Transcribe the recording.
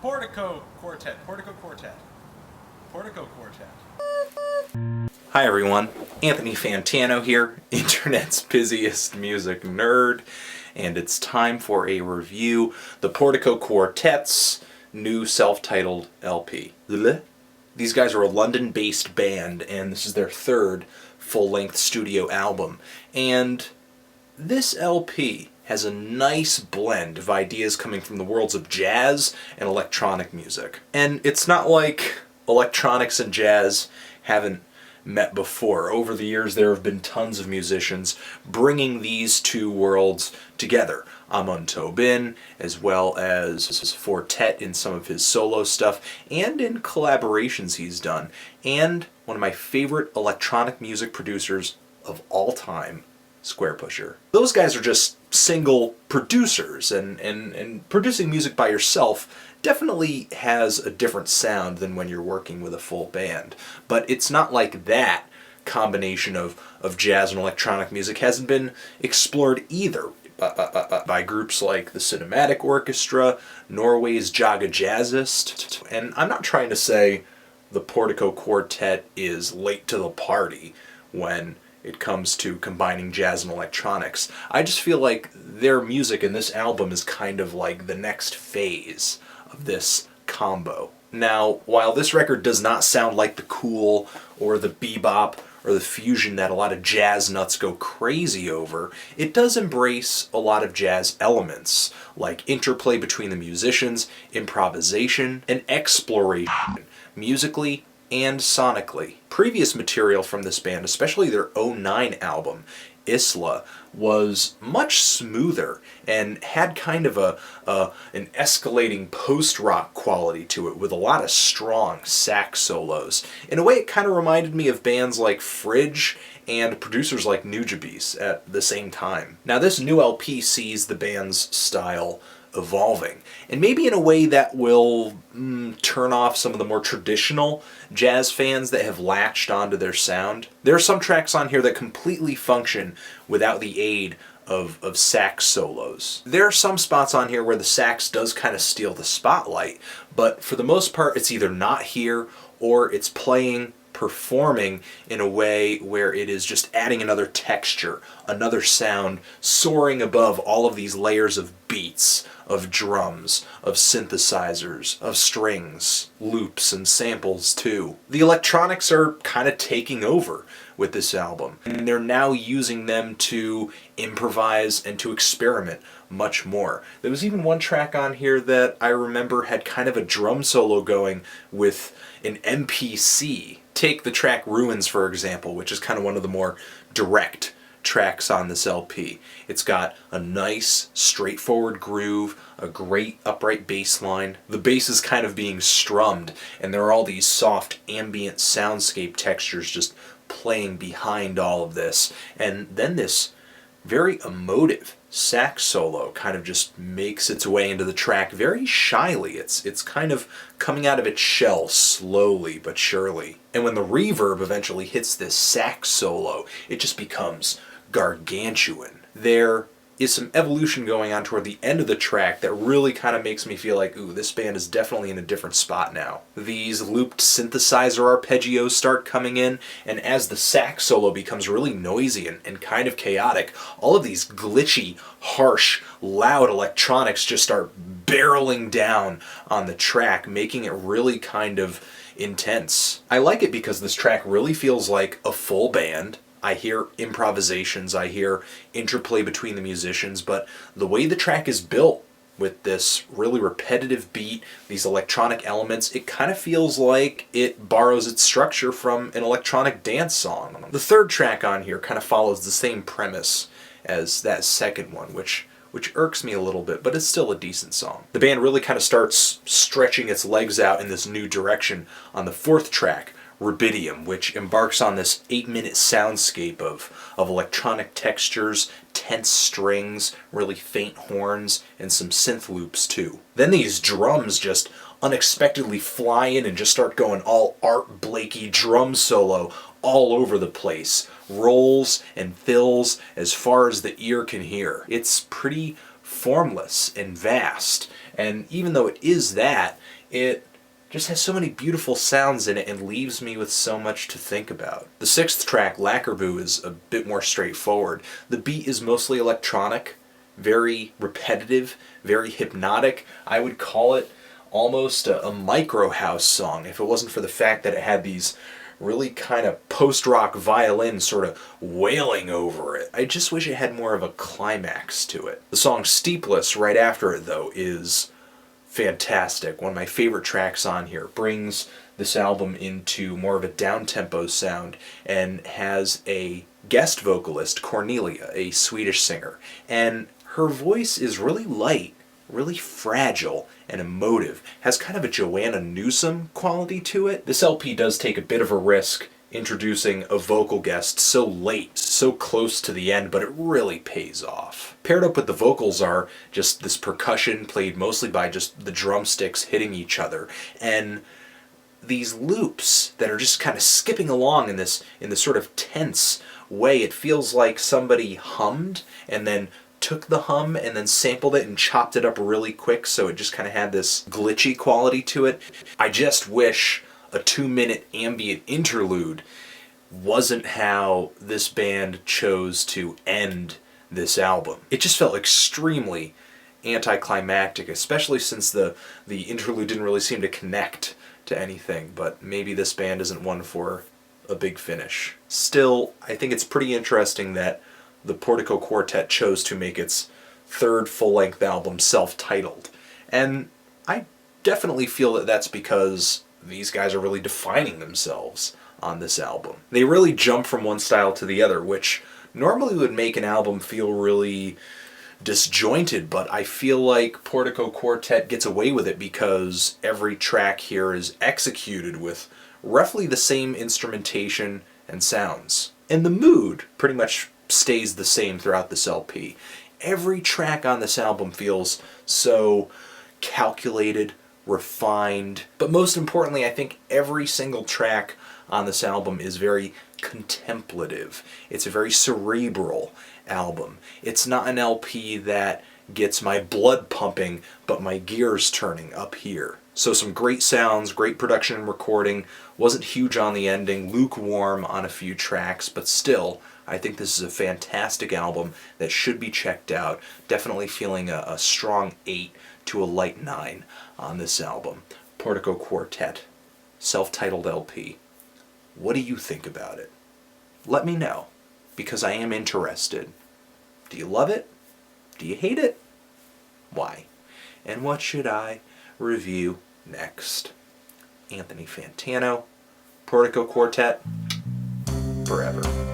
Portico Quartet, Portico Quartet, Portico Quartet. Hi everyone, Anthony Fantano here, internet's busiest music nerd, and it's time for a review, the Portico Quartet's new self-titled LP. These guys are a London-based band, and this is their third full-length studio album. And this LP has a nice blend of ideas coming from the worlds of jazz and electronic music. And it's not like electronics and jazz haven't met before. Over the years there have been tons of musicians bringing these two worlds together. Amon Tobin, as well as Fortet in some of his solo stuff, and in collaborations he's done. And one of my favorite electronic music producers of all time, Squarepusher. Those guys are just single producers, and producing music by yourself definitely has a different sound than when you're working with a full band. But it's not like that combination of jazz and electronic music hasn't been explored either by groups like the Cinematic Orchestra, Norway's Jaga Jazzist. And I'm not trying to say the Portico Quartet is late to the party when it comes to combining jazz and electronics. I just feel like their music in this album is kind of like the next phase of this combo. Now, while this record does not sound like the cool or the bebop or the fusion that a lot of jazz nuts go crazy over, it does embrace a lot of jazz elements, like interplay between the musicians, improvisation, and exploration, musically and sonically. Previous material from this band, especially their '09 album, Isla, was much smoother and had kind of an escalating post-rock quality to it with a lot of strong sax solos. In a way, it kind of reminded me of bands like Fridge and producers like Nujabes at the same time. Now, this new LP sees the band's style evolving, and maybe in a way that will turn off some of the more traditional jazz fans that have latched onto their sound. There are some tracks on here that completely function without the aid of sax solos. There are some spots on here where the sax does kind of steal the spotlight, but for the most part it's either not here or it's performing in a way where it is just adding another texture, another sound, soaring above all of these layers of beats, of drums, of synthesizers, of strings, loops, and samples too. The electronics are kind of taking over with this album, and they're now using them to improvise and to experiment much more. There was even one track on here that I remember had kind of a drum solo going with an MPC. Take the track Ruins, for example, which is kind of one of the more direct tracks on this LP. It's got a nice, straightforward groove, a great upright bass line. The bass is kind of being strummed, and there are all these soft ambient soundscape textures just playing behind all of this. And then this very emotive sax solo kind of just makes its way into the track very shyly. It's kind of coming out of its shell slowly but surely. And when the reverb eventually hits this sax solo, it just becomes gargantuan. There is some evolution going on toward the end of the track that really kind of makes me feel like, ooh, this band is definitely in a different spot now. These looped synthesizer arpeggios start coming in, and as the sax solo becomes really noisy and kind of chaotic, all of these glitchy, harsh, loud electronics just start barreling down on the track, making it really kind of intense. I like it because this track really feels like a full band. I hear improvisations, I hear interplay between the musicians, but the way the track is built with this really repetitive beat, these electronic elements, it kind of feels like it borrows its structure from an electronic dance song. The third track on here kind of follows the same premise as that second one, which irks me a little bit, but it's still a decent song. The band really kind of starts stretching its legs out in this new direction on the fourth track, Rubidium, which embarks on this 8-minute soundscape of electronic textures, tense strings, really faint horns, and some synth loops too. Then these drums just unexpectedly fly in and just start going all Art Blakey drum solo all over the place. Rolls and fills as far as the ear can hear. It's pretty formless and vast, And even though it is that, it just has so many beautiful sounds in it and leaves me with so much to think about. The sixth track, Lacquer Vu, is a bit more straightforward. The beat is mostly electronic, very repetitive, very hypnotic. I would call it almost a micro house song if it wasn't for the fact that it had these really kind of post-rock violins sort of wailing over it. I just wish it had more of a climax to it. The song Steepless right after it, though, is fantastic. One of my favorite tracks on here. Brings this album into more of a down-tempo sound and has a guest vocalist, Cornelia, a Swedish singer. And her voice is really light, really fragile and emotive. Has kind of a Joanna Newsom quality to it. This LP does take a bit of a risk introducing a vocal guest so late, so close to the end, but it really pays off. Paired up with the vocals are just this percussion played mostly by just the drumsticks hitting each other, and these loops that are just kind of skipping along in this sort of tense way. It feels like somebody hummed and then took the hum and then sampled it and chopped it up really quick, so it just kind of had this glitchy quality to it. I just wish a 2-minute ambient interlude wasn't how this band chose to end this album. It just felt extremely anticlimactic, especially since the interlude didn't really seem to connect to anything, but maybe this band isn't one for a big finish. Still, I think it's pretty interesting that the Portico Quartet chose to make its third full-length album self-titled. And I definitely feel that that's because these guys are really defining themselves on this album. They really jump from one style to the other, which normally would make an album feel really disjointed, but I feel like Portico Quartet gets away with it because every track here is executed with roughly the same instrumentation and sounds. And the mood pretty much stays the same throughout this LP. Every track on this album feels so calculated, refined, but most importantly, I think every single track on this album is very contemplative. It's a very cerebral album. It's not an LP that gets my blood pumping, but my gears turning up here. So some great sounds, great production and recording. Wasn't huge on the ending, lukewarm on a few tracks, but still, I think this is a fantastic album that should be checked out. Definitely feeling a strong 8 to a light 9 on this album. Portico Quartet, self-titled LP. What do you think about it? Let me know, because I am interested. Do you love it? Do you hate it? Why? And what should I review next? Anthony Fantano, Portico Quartet, forever.